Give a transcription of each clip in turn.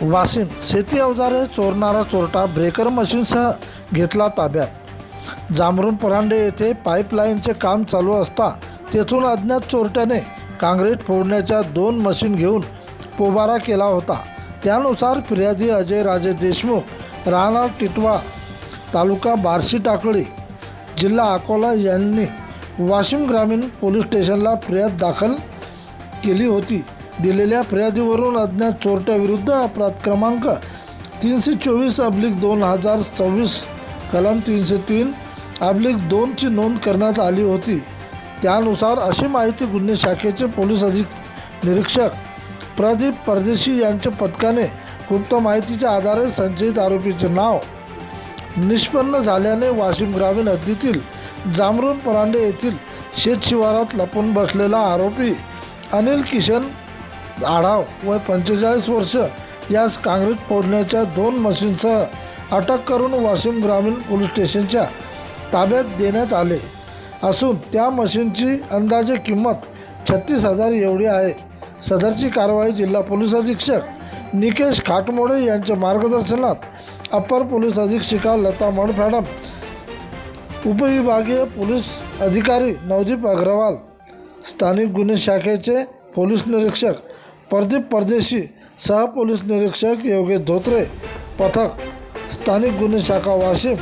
वाशिम शेती अवजारे चोरणारा चोरटा ब्रेकर मशीनसह घेतला ताब्यात। जामरुण परांडे येथे पाईपलाईनचे काम चालू असता तेथून अज्ञात चोरट्याने काँक्रीट फोडण्याच्या 2 मशीन घेऊन पोबारा केला होता। त्यानुसार फिर्यादी अजय राजे देशमुख राहणार टिटवा तालुका बार्शी टाकळी जिल्हा अकोला यांनी वाशिम ग्रामीण पोलीस स्टेशनला फिर्याद दाखल केली होती। दिलेल्या फिर्यादीवरून अज्ञात चोरट्याविरुद्ध अपराध क्रमांक 324/2026 कलम 303/2 ची नोंद करण्यात आली होती। त्यानुसार अशी माहिती गुन्हे शाखेचे पोलीस निरीक्षक प्रदीप परदेशी यांच्या पथकाने गुप्त माहितीच्या आधारे संशयित आरोपीचे नाव निष्पन्न झाल्याने वाशिम ग्रामीण हद्दीतील जामरुण परांडे येथील शेत शिवारात लपून बसलेला आरोपी अनिल किशन आढाव वय 45 वर्ष यास काँक्रीट फोडण्याच्या 2 मशीनसह अटक करून वाशिम ग्रामीण पोलीस स्टेशनच्या ताब्यात देण्यात आले असून त्या मशीनची अंदाजे किंमत 36,000 एवढी आहे। सदरची कारवाई जिल्हा पोलीस अधीक्षक निकेश खाटमोडे यांच्या मार्गदर्शनात अपर पोलीस अधीक्षिका लता मडफॅडम, उपविभागीय पोलीस अधिकारी नवदीप अग्रवाल, स्थानिक गुन्हे शाखेचे पोलीस निरीक्षक प्रदीप परदेशी, सह पोलीस निरीक्षक योगेश धोत्रे, पथक स्थानिक गुन्हे शाखा वाशिम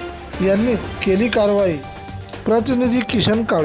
यांनी केली कारवाई। प्रतिनिधी किशन काळे।